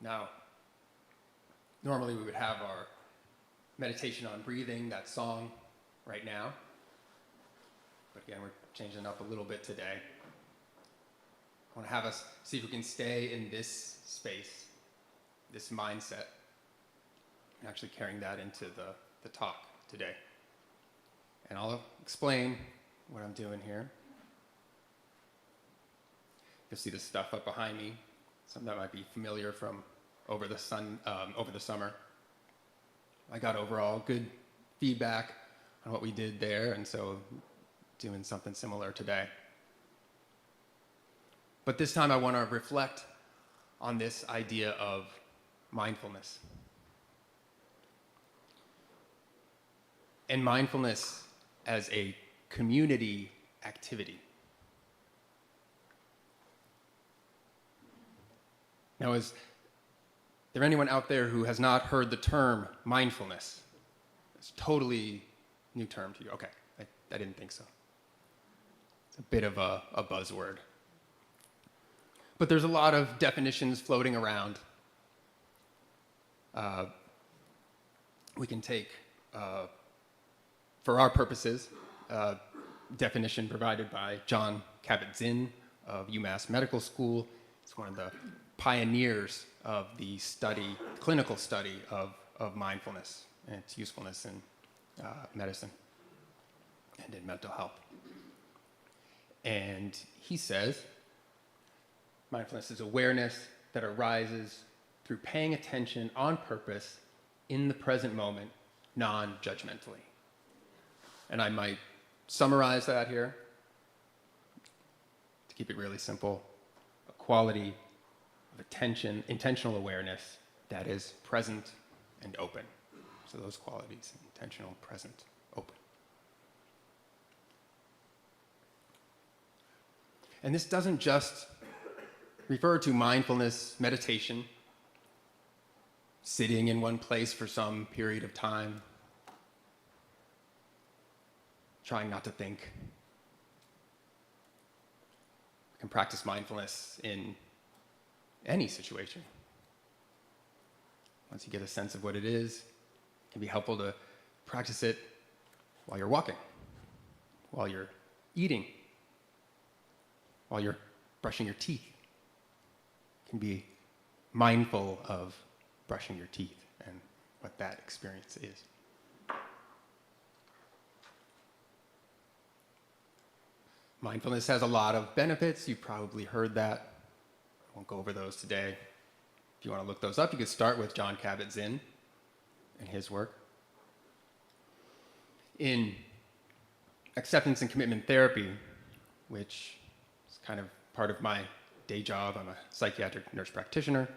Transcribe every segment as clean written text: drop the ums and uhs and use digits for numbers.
Now, normally we would have our meditation on breathing, that song, right now. But again, we're changing it up a little bit today. I want to have us see if we can stay in this space, this mindset, and actually carrying that into the talk today. And I'll explain what I'm doing here. You'll see the stuff up behind me. Some that might be familiar from over the summer. I got overall good feedback on what we did there, and so doing something similar today. But this time I want to reflect on this idea of mindfulness. And mindfulness as a community activity. Now, is there anyone out there who has not heard the term mindfulness? It's a totally new term to you. Okay, I didn't think so. It's a bit of a buzzword. But there's a lot of definitions floating around. We can take, for our purposes, definition provided by John Kabat-Zinn of UMass Medical School. It's one of the pioneers of the clinical study of mindfulness and its usefulness in medicine and in mental health. And he says, mindfulness is awareness that arises through paying attention on purpose in the present moment, non-judgmentally. And I might summarize that here to keep it really simple. A quality of attention, intentional awareness that is present and open. So those qualities, intentional, present, open. And this doesn't just refer to mindfulness meditation, sitting in one place for some period of time, trying not to think. We can practice mindfulness in any situation. Once you get a sense of what it is, it can be helpful to practice it while you're walking, while you're eating, while you're brushing your teeth. You can be mindful of brushing your teeth and what that experience is. Mindfulness has a lot of benefits. You've probably heard that. I won't go over those today. If you want to look those up, you could start with John Kabat-Zinn and his work. In acceptance and commitment therapy, which is kind of part of my day job, I'm a psychiatric nurse practitioner,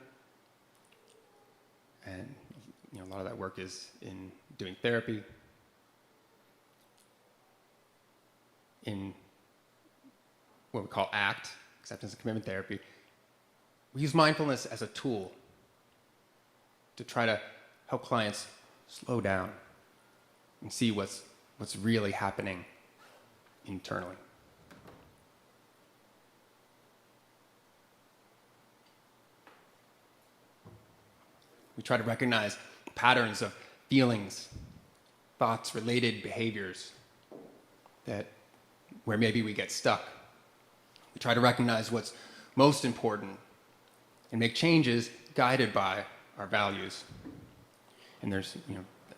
and a lot of that work is in doing therapy. In what we call ACT, acceptance and commitment therapy, we use mindfulness as a tool to try to help clients slow down and see what's really happening internally. We try to recognize patterns of feelings, thoughts, related behaviors where maybe we get stuck. We try to recognize what's most important and make changes guided by our values. And there's,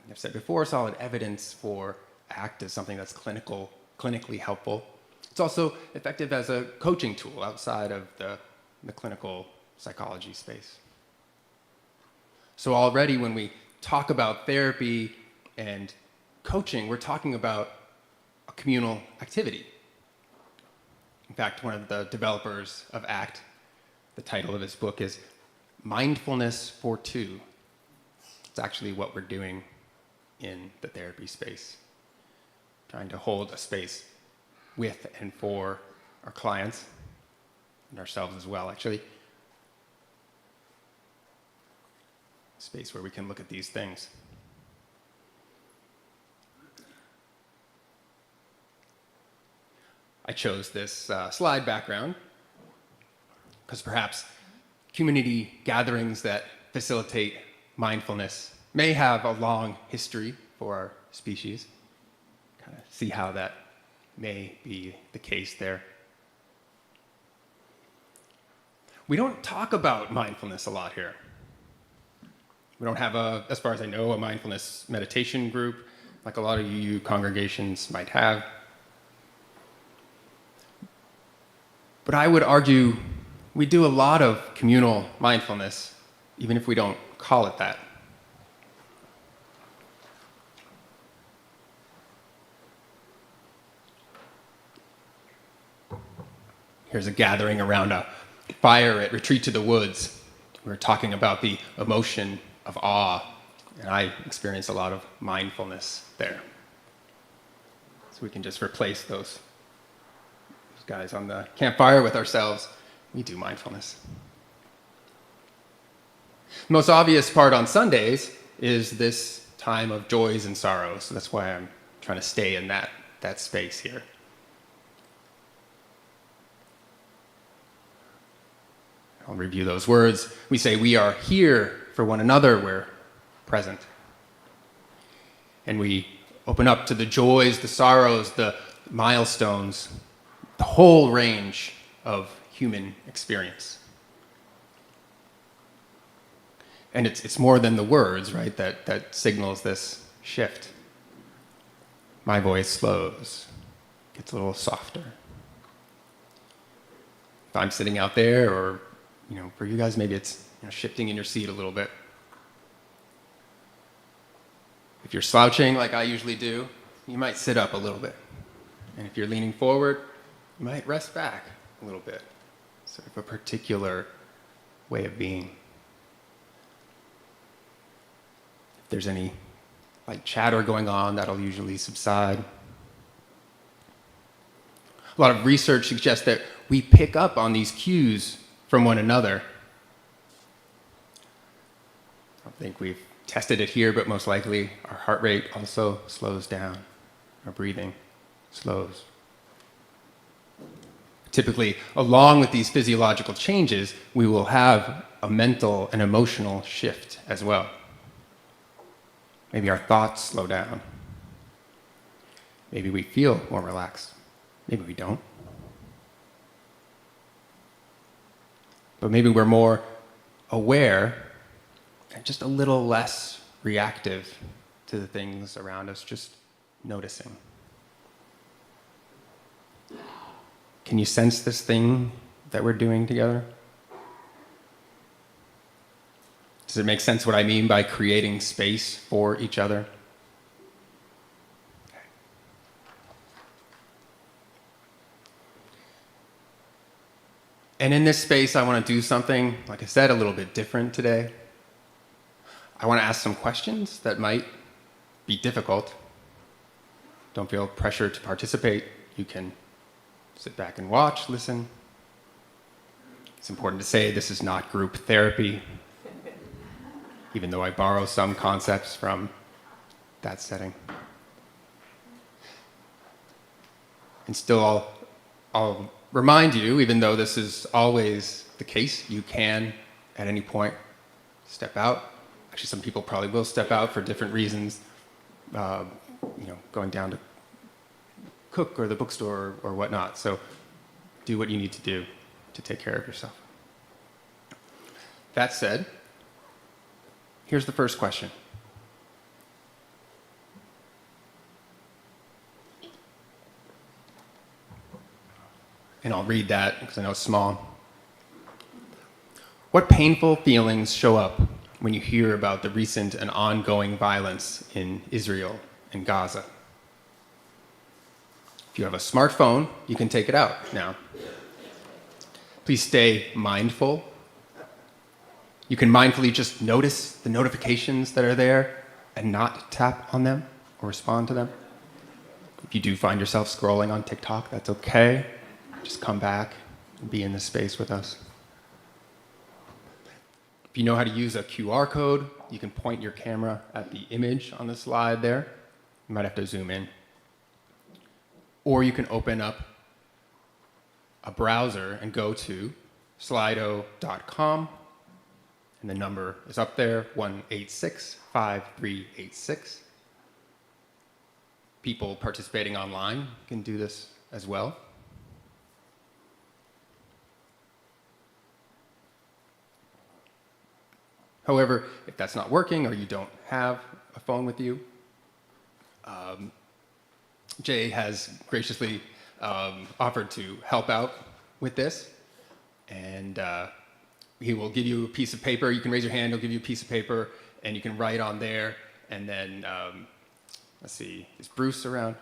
I've said before, solid evidence for ACT as something that's clinically helpful. It's also effective as a coaching tool outside of the clinical psychology space. So already when we talk about therapy and coaching, we're talking about a communal activity. In fact, one of the developers of ACT, the title of his book is Mindfulness for Two. It's actually what we're doing in the therapy space, trying to hold a space with and for our clients and ourselves as well, actually. A space where we can look at these things. I chose this slide background because perhaps community gatherings that facilitate mindfulness may have a long history for our species. Kind of see how that may be the case there. We don't talk about mindfulness a lot here. We don't have as far as I know, a mindfulness meditation group like a lot of you congregations might have. But I would argue we do a lot of communal mindfulness, even if we don't call it that. Here's a gathering around a fire at Retreat to the Woods. We're talking about the emotion of awe, and I experienced a lot of mindfulness there. So we can just replace those guys on the campfire with ourselves. We do mindfulness. The most obvious part on Sundays is this time of joys and sorrows. So that's why I'm trying to stay in that space here. I'll review those words. We say we are here for one another, we're present. And we open up to the joys, the sorrows, the milestones, the whole range of human experience. And it's more than the words, right, that signals this shift. My voice slows, gets a little softer. If I'm sitting out there, or for you guys, maybe it's shifting in your seat a little bit. If you're slouching like I usually do, you might sit up a little bit. And if you're leaning forward, you might rest back a little bit. Sort of a particular way of being. If there's any chatter going on, that'll usually subside. A lot of research suggests that we pick up on these cues from one another. I don't think we've tested it here, but most likely our heart rate also slows down. Our breathing slows. Typically, along with these physiological changes, we will have a mental and emotional shift as well. Maybe our thoughts slow down. Maybe we feel more relaxed. Maybe we don't. But maybe we're more aware and just a little less reactive to the things around us, just noticing. Can you sense this thing that we're doing together? Does it make sense what I mean by creating space for each other? Okay. And in this space, I want to do something, like I said, a little bit different today. I want to ask some questions that might be difficult. Don't feel pressure to participate. You can sit back and watch, listen. It's important to say this is not group therapy, even though I borrow some concepts from that setting. And still, I'll remind you, even though this is always the case, you can, at any point, step out. Actually, some people probably will step out for different reasons, going down to cook or the bookstore or whatnot. So do what you need to do to take care of yourself. That said, here's the first question. And I'll read that because I know it's small. What painful feelings show up when you hear about the recent and ongoing violence in Israel and Gaza? If you have a smartphone, you can take it out now. Please stay mindful. You can mindfully just notice the notifications that are there and not tap on them or respond to them. If you do find yourself scrolling on TikTok, that's okay. Just come back and be in this space with us. If you know how to use a QR code, you can point your camera at the image on the slide there. You might have to zoom in. Or you can open up a browser and go to slido.com And the number is up there, 1-866-5386. People participating online can do this as well. However, if that's not working or you don't have a phone with you, Jay has graciously offered to help out with this. And he will give you a piece of paper. You can raise your hand, he'll give you a piece of paper, and you can write on there. And then, let's see, is Bruce around?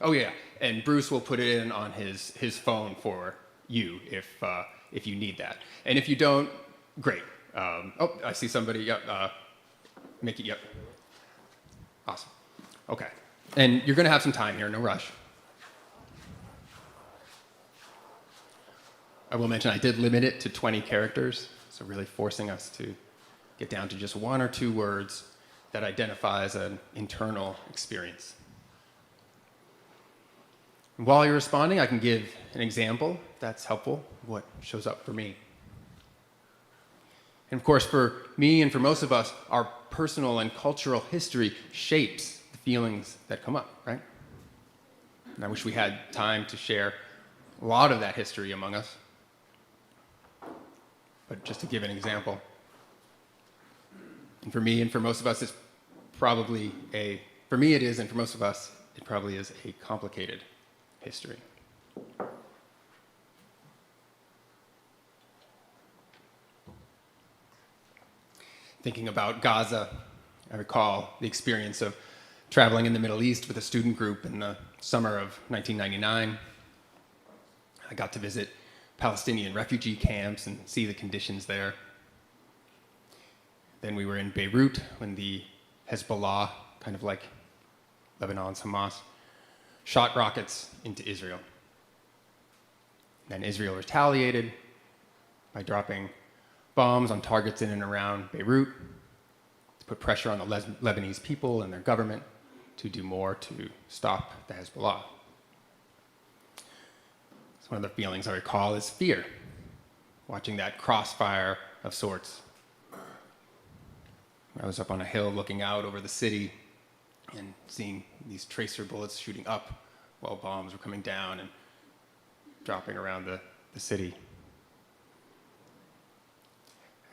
Oh yeah, and Bruce will put it in on his phone for you if you need that. And if you don't, great. Oh, I see somebody, yep, Mickey, yep. Awesome, okay. And you're gonna have some time here, no rush. I will mention I did limit it to 20 characters, so really forcing us to get down to just 1 or 2 words that identifies an internal experience. And while you're responding, I can give an example that's helpful, what shows up for me. And of course, for me and for most of us, our personal and cultural history shapes the feelings that come up, right? And I wish we had time to share a lot of that history among us. But just to give an example, and for me and for most of us, it's probably for me it is, and for most of us, it probably is a complicated history. Thinking about Gaza, I recall the experience of traveling in the Middle East with a student group in the summer of 1999. I got to visit Palestinian refugee camps and see the conditions there. Then we were in Beirut when the Hezbollah, kind of like Lebanon's Hamas, shot rockets into Israel. Then Israel retaliated by dropping bombs on targets in and around Beirut to put pressure on the Lebanese people and their government to do more to stop the Hezbollah. So one of the feelings I recall is fear, watching that crossfire of sorts. I was up on a hill looking out over the city and seeing these tracer bullets shooting up while bombs were coming down and dropping around the city.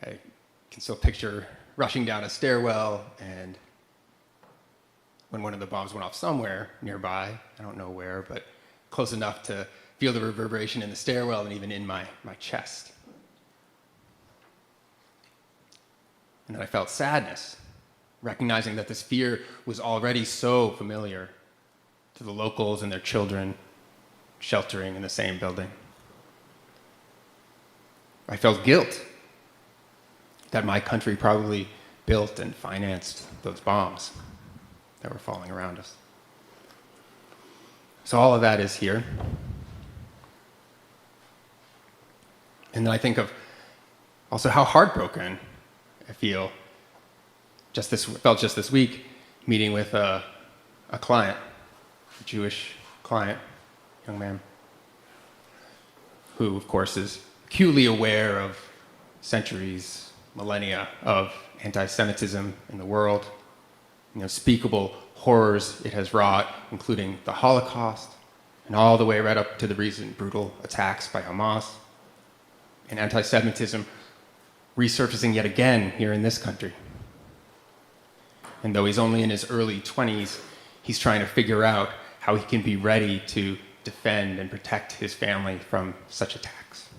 I can still picture rushing down a stairwell, and when one of the bombs went off somewhere nearby, I don't know where, but close enough to feel the reverberation in the stairwell and even in my chest. And then I felt sadness, recognizing that this fear was already so familiar to the locals and their children sheltering in the same building. I felt guilt that my country probably built and financed those bombs that were falling around us. So all of that is here. And then I think of also how heartbroken I felt just this week, meeting with a client, a Jewish client, young man, who of course is acutely aware of centuries, millennia of anti-Semitism in the world, unspeakable horrors it has wrought, including the Holocaust, and all the way right up to the recent brutal attacks by Hamas, and anti-Semitism resurfacing yet again here in this country. And though he's only in his early 20s, he's trying to figure out how he can be ready to defend and protect his family from such attacks.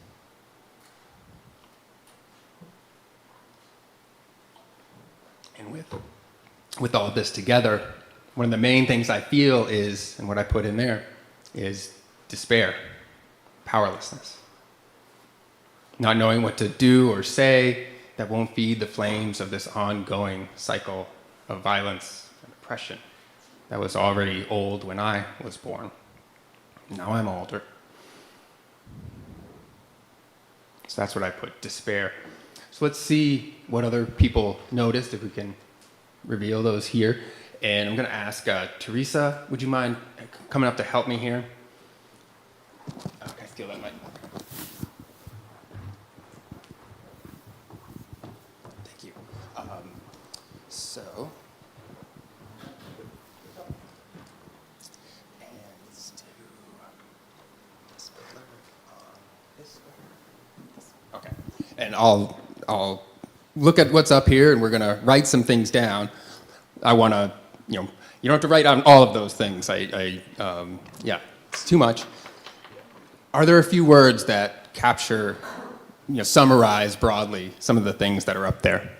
And with all of this together, one of the main things I feel is, and what I put in there, is despair, powerlessness. Not knowing what to do or say that won't feed the flames of this ongoing cycle of violence and oppression that was already old when I was born. Now I'm older. So that's what I put, despair. So let's see what other people noticed, if we can reveal those here. And I'm going to ask Teresa, would you mind coming up to help me here? Can I steal that mic? So, and let's do this color on this one. Okay, and I'll look at what's up here, and we're gonna write some things down. I want to, you don't have to write down all of those things. Yeah, it's too much. Are there a few words that capture, summarize broadly some of the things that are up there?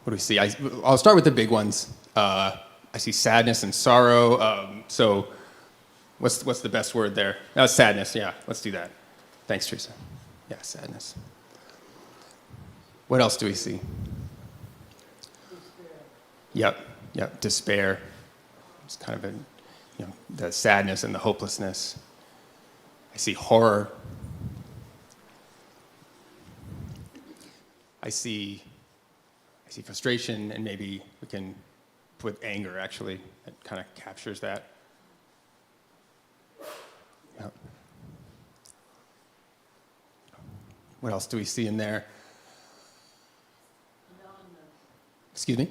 What do we see? I'll start with the big ones. I see sadness and sorrow. So what's the best word there? Sadness, yeah, let's do that. Thanks, Teresa. Yeah, sadness. What else do we see? Despair. Yep, despair. It's kind of the sadness and the hopelessness. I see horror. I see frustration, and maybe we can put anger, actually. It kind of captures that. Yep. What else do we see in there? Numbness. Excuse me?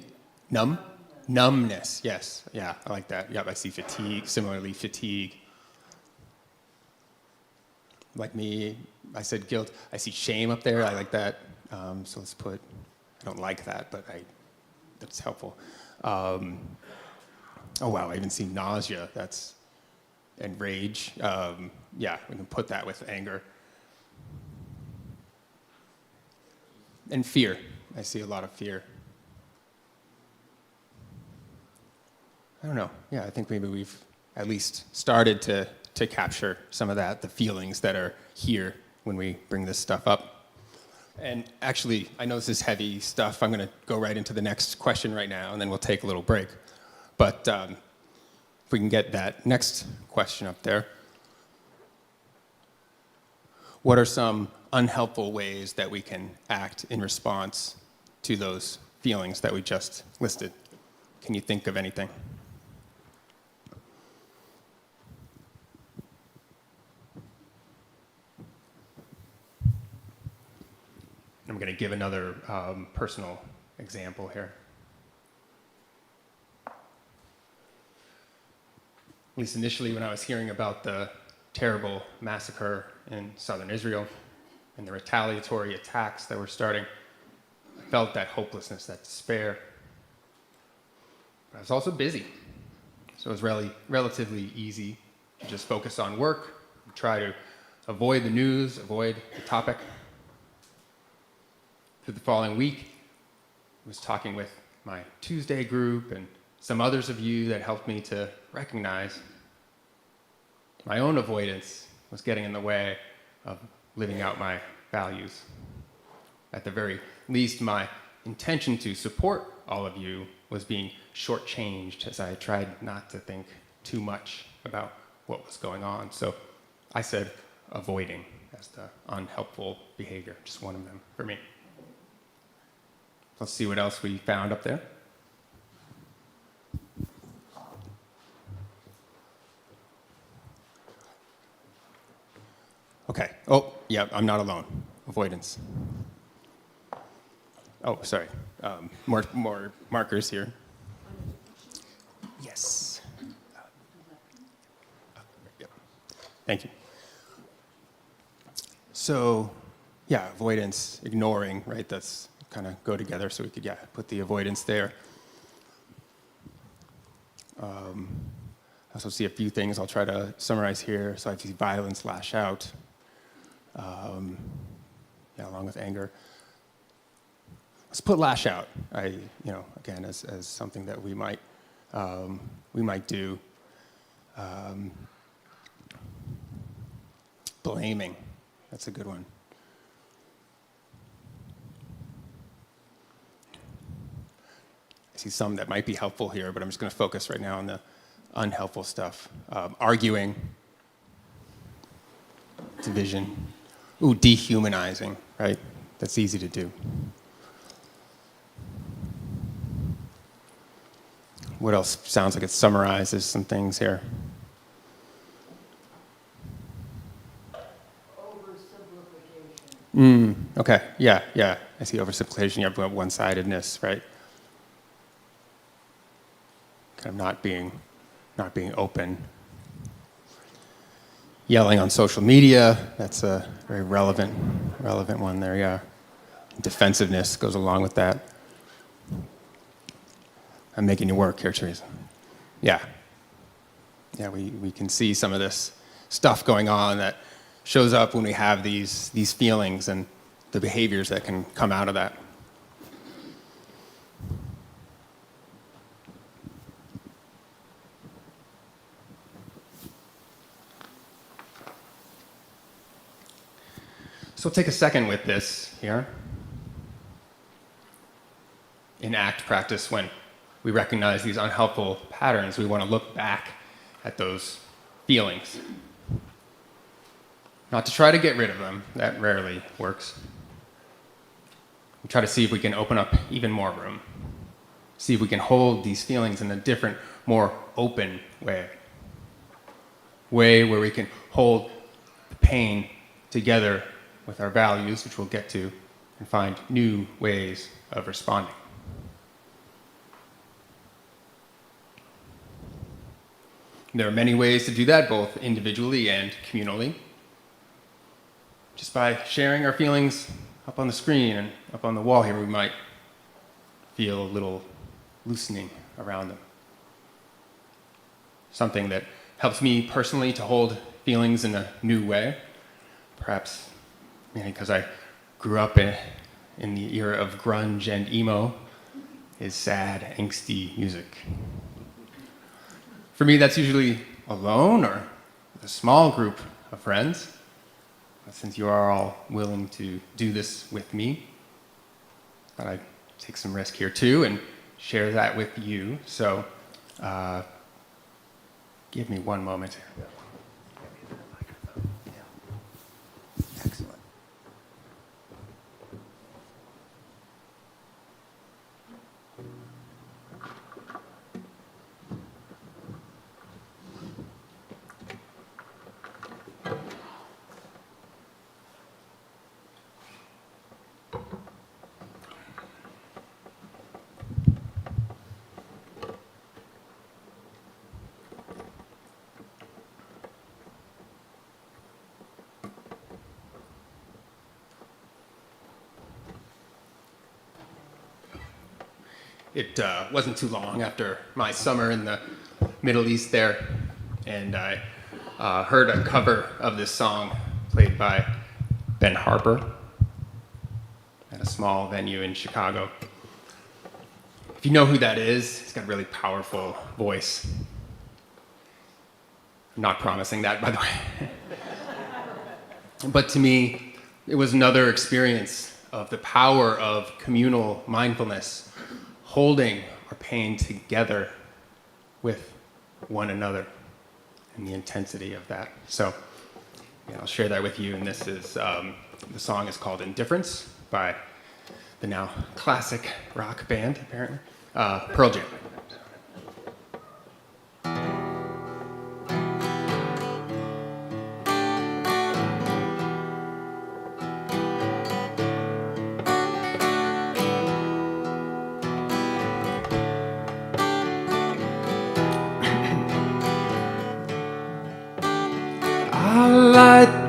Numbness, yes. Yeah, I like that. Yep, I see fatigue, similarly fatigue. Like me, I said guilt. I see shame up there. I like that. So let's put, I don't like that, but that's helpful. Oh, wow, I even see nausea. And rage. Yeah, we can put that with anger. And fear. I see a lot of fear. I don't know. Yeah, I think maybe we've at least started to capture some of that, the feelings that are here when we bring this stuff up. And actually, I know this is heavy stuff. I'm going to go right into the next question right now, and then we'll take a little break. But if we can get that next question up there. What are some unhelpful ways that we can act in response to those feelings that we just listed? Can you think of anything? I'm going to give another personal example here. At least initially, when I was hearing about the terrible massacre in southern Israel and the retaliatory attacks that were starting, I felt that hopelessness, that despair. But I was also busy, so it was relatively easy to just focus on work, try to avoid the news, avoid the topic. Through the following week, I was talking with my Tuesday group and some others of you that helped me to recognize my own avoidance was getting in the way of living out my values. At the very least, my intention to support all of you was being shortchanged as I tried not to think too much about what was going on. So I said avoiding as the unhelpful behavior, just one of them for me. Let's see what else we found up there. Okay. Oh, yeah, I'm not alone. Avoidance. Oh, sorry. More markers here. Yes. Yep. Thank you. So, yeah, avoidance, ignoring, right? That's kind of go together, so we could, put the avoidance there. I also see a few things I'll try to summarize here. So I see violence, lash out, along with anger. Let's put lash out. Again, as something that we might do. Blaming, that's a good one. I see some that might be helpful here, but I'm just going to focus right now on the unhelpful stuff. Arguing, division, dehumanizing, right? That's easy to do. What else sounds like it summarizes some things here? Okay, yeah. I see oversimplification. You have one-sidedness, right? Kind of not being open. Yelling on social media, that's a very relevant one there, yeah. Defensiveness goes along with that. I'm making you work here, Teresa. Yeah, we can see some of this stuff going on that shows up when we have these feelings and the behaviors that can come out of that. So take a second with this here. In ACT practice, when we recognize these unhelpful patterns, we want to look back at those feelings. Not to try to get rid of them, that rarely works. We try to see if we can open up even more room. See if we can hold these feelings in a different, more open way. Way where we can hold the pain together with our values, which we'll get to, and find new ways of responding. There are many ways to do that, both individually and communally. Just by sharing our feelings up on the screen and up on the wall here, we might feel a little loosening around them. Something that helps me personally to hold feelings in a new way, perhaps because I grew up in the era of grunge and emo, is sad, angsty music. For me, that's usually alone or with a small group of friends. But since you are all willing to do this with me, I thought I'd take some risk here too and share that with you. So give me one moment here. Excellent. It wasn't too long after my summer in the Middle East there, and I heard a cover of this song played by Ben Harper at a small venue in Chicago. If you know who that is, he's got a really powerful voice. I'm not promising that, by the way. But to me, it was another experience of the power of communal mindfulness, holding our pain together with one another and the intensity of that. So yeah, I'll share that with you. And this is, the song is called Indifference by the now classic rock band, apparently, Pearl Jam.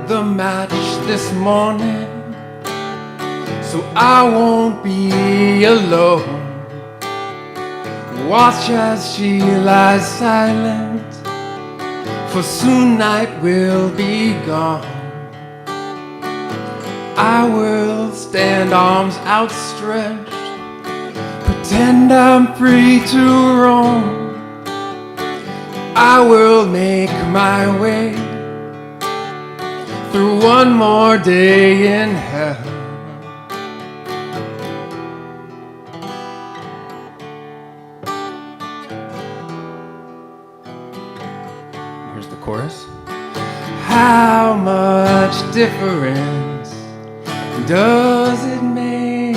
The match this morning, so I won't be alone. Watch as she lies silent, for soon night will be gone. I will stand arms outstretched, pretend I'm free to roam. I will make my way through one more day in hell. Here's the chorus. How much difference does it make?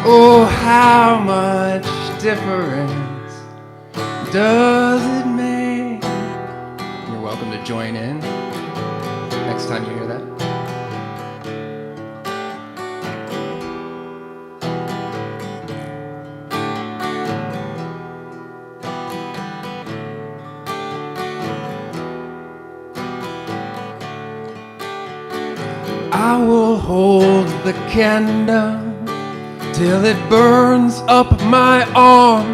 Oh, how much difference does it make? You're welcome to join in next time you hear that. I will hold the candle till it burns up my arm.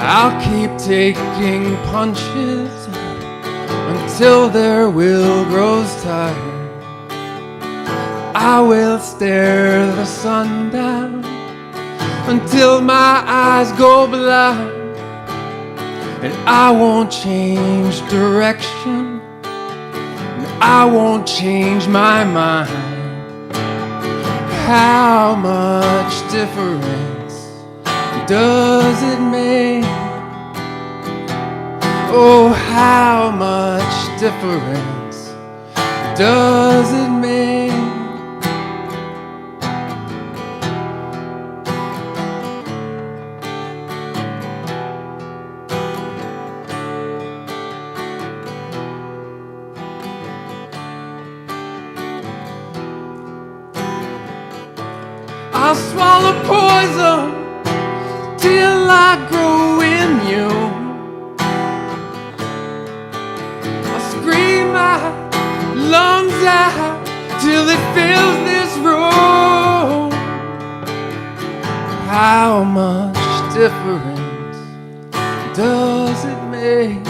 I'll keep taking punches until their will grows tired. I will stare the sun down until my eyes go blind. And I won't change direction, and I won't change my mind. How much difference does it make? Oh, how much difference does it make? I'll swallow poison till I grow in you. I'll scream my lungs out till it fills this room. How much difference does it make?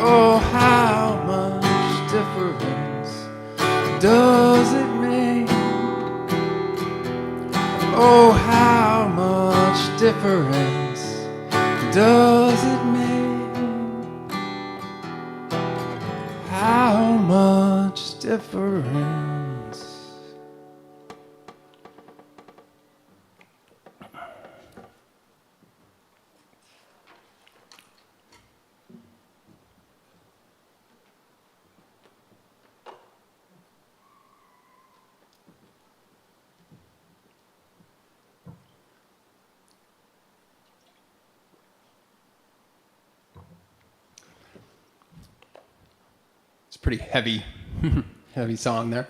Oh, how much difference does it make? Oh, how much difference does it make? How much difference? Pretty heavy, heavy song there.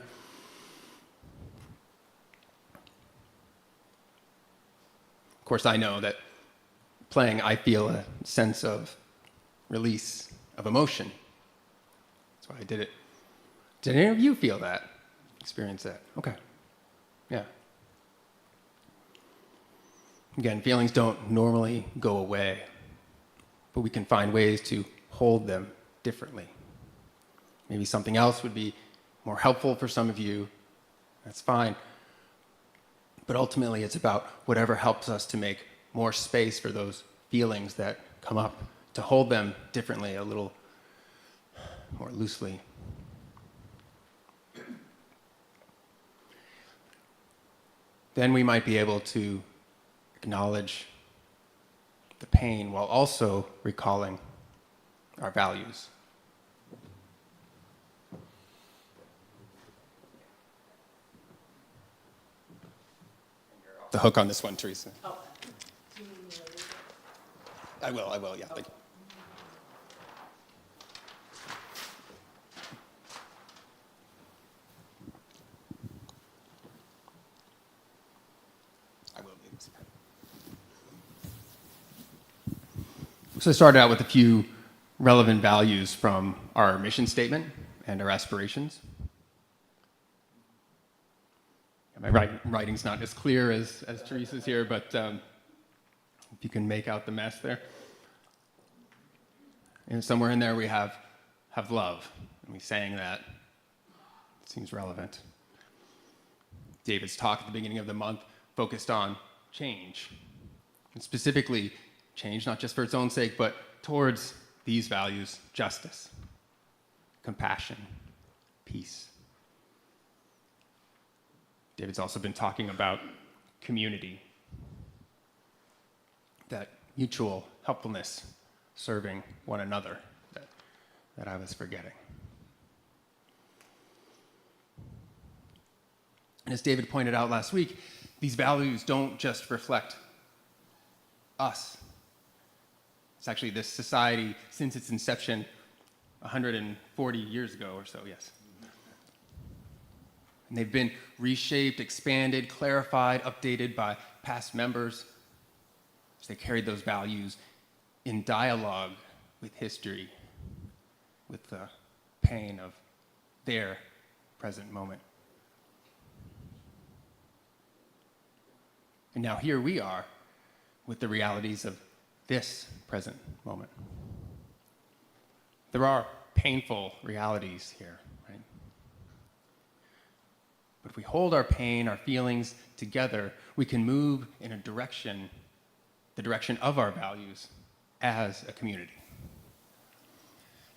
Of course, I know that playing, I feel a sense of release of emotion. That's why I did it. Did any of you feel that? Experience that? Okay. Yeah. Again, feelings don't normally go away, but we can find ways to hold them differently. Maybe something else would be more helpful for some of you. That's fine. But ultimately, it's about whatever helps us to make more space for those feelings that come up, to hold them differently, a little more loosely. Then we might be able to acknowledge the pain while also recalling our values. The hook on this one, Teresa. Oh. I will, yeah. Thank you. I will. So I started out with a few relevant values from our mission statement and our aspirations. My writing's not as clear as Teresa's here, but if you can make out the mess there. And somewhere in there we have love, and we sang that. It seems relevant. David's talk at the beginning of the month focused on change, and specifically change not just for its own sake, but towards these values: justice, compassion, peace. David's also been talking about community, that mutual helpfulness, serving one another that I was forgetting. And as David pointed out last week, these values don't just reflect us. It's actually this society, since its inception 140 years ago or so, yes. And they've been reshaped, expanded, clarified, updated by past members as they carried those values in dialogue with history, with the pain of their present moment. And now here we are with the realities of this present moment. There are painful realities here, right? But if we hold our pain, our feelings together, we can move in a direction, the direction of our values as a community.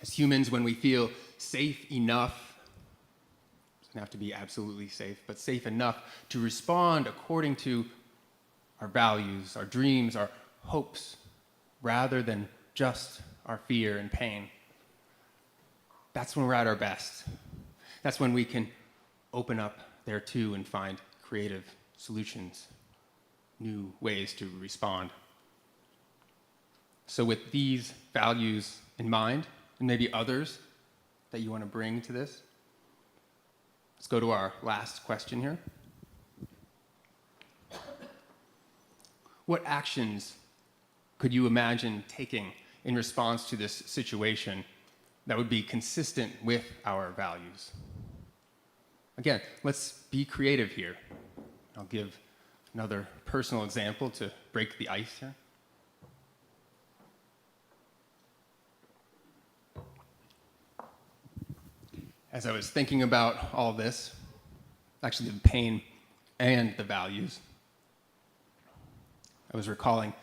As humans, when we feel safe enough, it doesn't have to be absolutely safe, but safe enough to respond according to our values, our dreams, our hopes, rather than just our fear and pain, that's when we're at our best. That's when we can open up there too and find creative solutions, new ways to respond. So with these values in mind, and maybe others that you want to bring to this, let's go to our last question here. What actions could you imagine taking in response to this situation that would be consistent with our values? Again, let's be creative here. I'll give another personal example to break the ice here. As I was thinking about all this, actually the pain and the values, I was recalling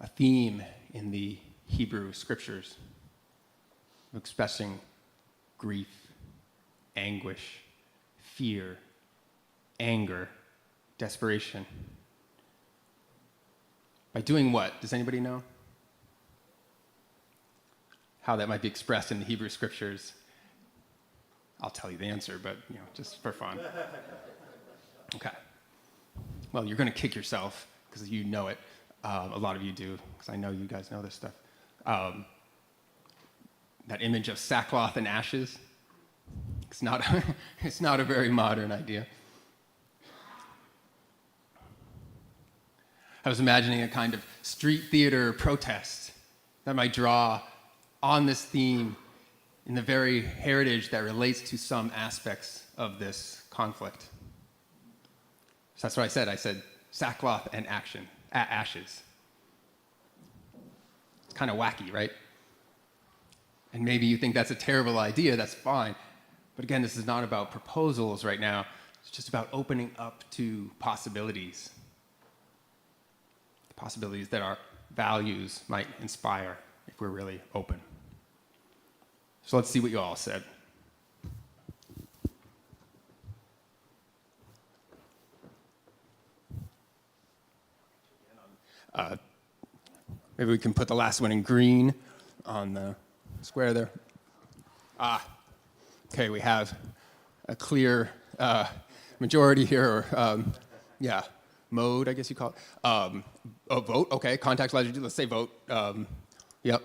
a theme in the Hebrew scriptures of expressing grief, anguish, fear, anger, desperation. By doing what? Does anybody know? How that might be expressed in the Hebrew scriptures? I'll tell you the answer, but just for fun. Okay. Well, you're going to kick yourself because you know it. A lot of you do, because I know you guys know this stuff. That image of sackcloth and ashes. It's not a very modern idea. I was imagining a kind of street theater protest that might draw on this theme in the very heritage that relates to some aspects of this conflict. So that's what I said. I said sackcloth and ashes. It's kind of wacky, right? And maybe you think that's a terrible idea, that's fine. But again, this is not about proposals right now. It's just about opening up to possibilities. The possibilities that our values might inspire if we're really open. So let's see what you all said. Maybe we can put the last one in green on the square there. Okay, we have a clear majority here, or mode, I guess you call it. A vote, okay, context, let's say vote. Yep.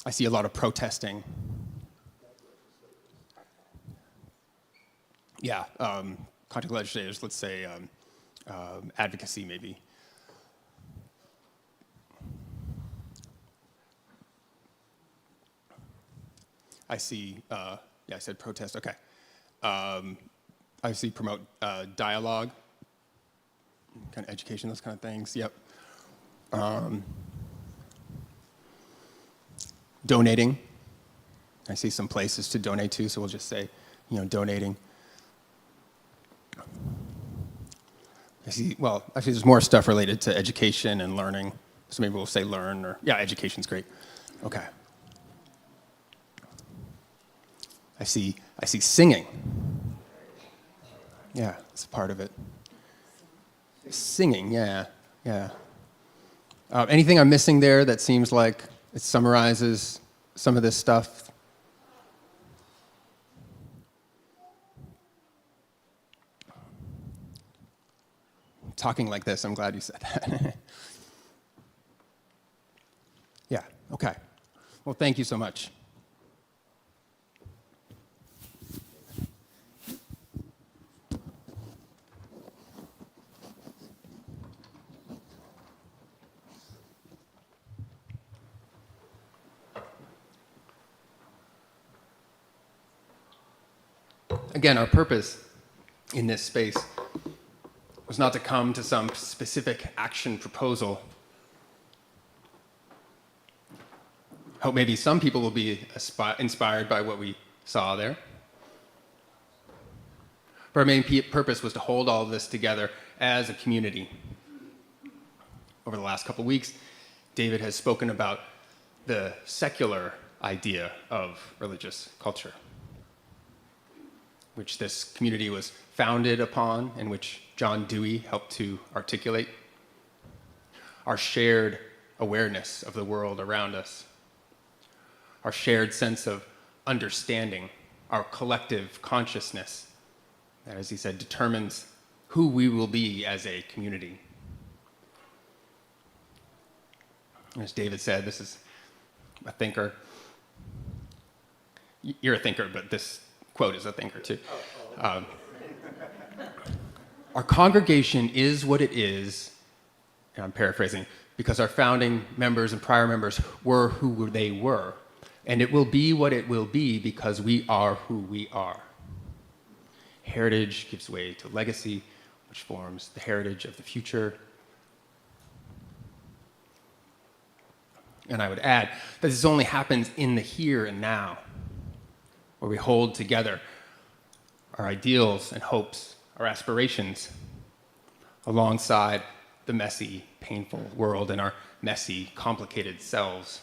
I see a lot of protesting. Yeah, contact legislators, let's say advocacy maybe. I see, I said protest, okay. I see promote dialogue, kind of education, those kind of things, yep. Donating. I see some places to donate to, so we'll just say, donating. I see, well, actually there's more stuff related to education and learning, so maybe we'll say learn, or, education's great. Okay. I see singing. Yeah, it's a part of it. Singing, yeah. Anything I'm missing there that seems like it summarizes some of this stuff? Talking like this, I'm glad you said that. Yeah, okay. Well, thank you so much. Again, our purpose in this space was not to come to some specific action proposal. Hope maybe some people will be inspired by what we saw there. But our main purpose was to hold all of this together as a community. Over the last couple of weeks, David has spoken about the secular idea of religious culture, which this community was founded upon and which John Dewey helped to articulate. Our shared awareness of the world around us, our shared sense of understanding, our collective consciousness that, as he said, determines who we will be as a community. As David said, this is a thinker. You're a thinker, but this quote is a thinker too. Our congregation is what it is, and I'm paraphrasing, because our founding members and prior members were who they were. And it will be what it will be because we are who we are. Heritage gives way to legacy, which forms the heritage of the future. And I would add that this only happens in the here and now, where we hold together our ideals and hopes, our aspirations, alongside the messy, painful world and our messy, complicated selves.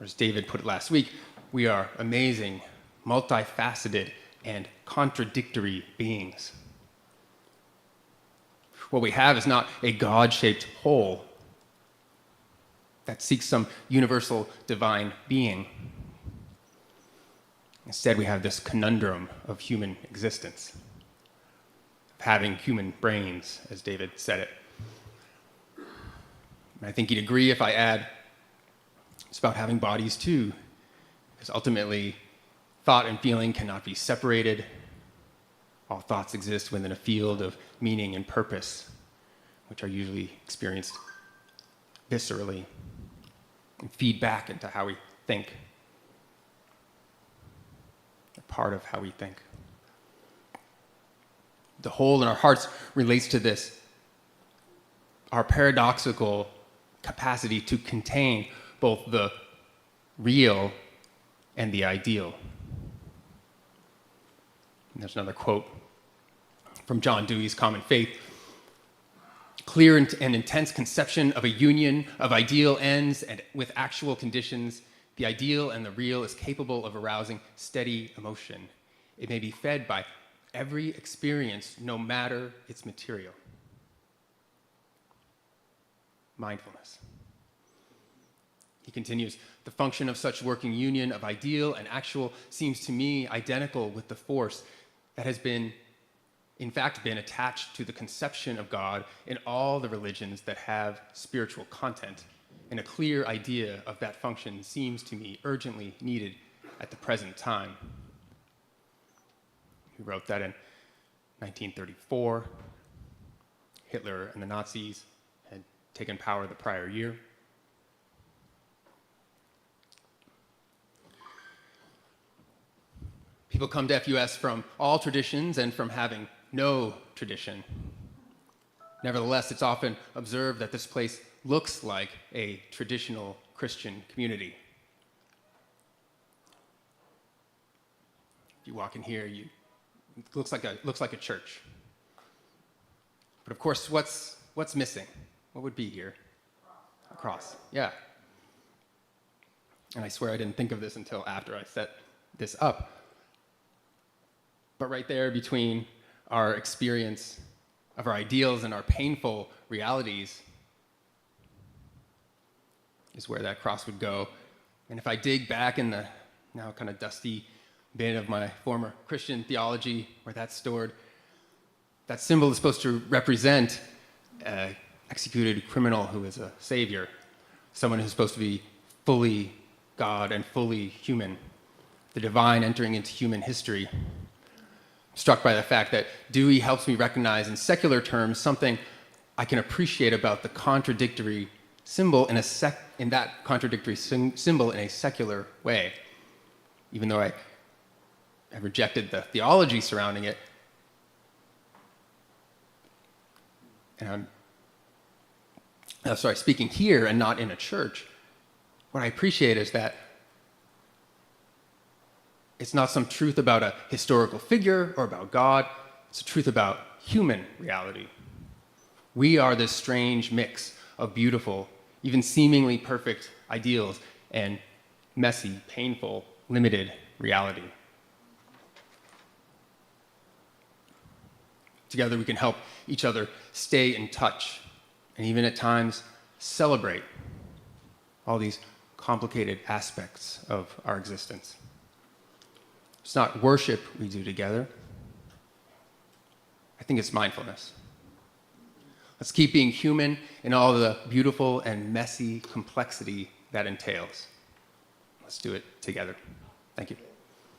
Or as David put it last week, we are amazing, multifaceted, and contradictory beings. What we have is not a God-shaped whole that seeks some universal divine being. Instead, we have this conundrum of human existence, of having human brains, as David said it. And I think you'd agree if I add, it's about having bodies too, because ultimately, thought and feeling cannot be separated. All thoughts exist within a field of meaning and purpose, which are usually experienced viscerally and feed back into how we think. They're part of how we think. The whole in our hearts relates to this, our paradoxical capacity to contain both the real and the ideal. And there's another quote from John Dewey's Common Faith. Clear and intense conception of a union of ideal ends and with actual conditions, the ideal and the real is capable of arousing steady emotion. It may be fed by every experience, no matter its material. Mindfulness. He continues, the function of such working union of ideal and actual seems to me identical with the force that has in fact been attached to the conception of God in all the religions that have spiritual content, and a clear idea of that function seems to me urgently needed at the present time. He wrote that in 1934. Hitler and the Nazis had taken power the prior year. People come to FUS from all traditions and from having no tradition. Nevertheless, it's often observed that this place looks like a traditional Christian community. If you walk in here, it looks like a church. But of course, what's missing? What would be here? A cross. Yeah. And I swear I didn't think of this until after I set this up. But right there between our experience of our ideals and our painful realities is where that cross would go. And if I dig back in the now kind of dusty bin of my former Christian theology where that's stored, that symbol is supposed to represent an executed criminal who is a savior, someone who's supposed to be fully God and fully human, the divine entering into human history. Struck by the fact that Dewey helps me recognize in secular terms something I can appreciate about the contradictory symbol in that contradictory symbol in a secular way. Even though I have rejected the theology surrounding it. And I'm speaking here and not in a church. What I appreciate is that it's not some truth about a historical figure or about God. It's a truth about human reality. We are this strange mix of beautiful, even seemingly perfect ideals and messy, painful, limited reality. Together we can help each other stay in touch and even at times celebrate all these complicated aspects of our existence. It's not worship we do together. I think it's mindfulness. Let's keep being human in all the beautiful and messy complexity that entails. Let's do it together. Thank you.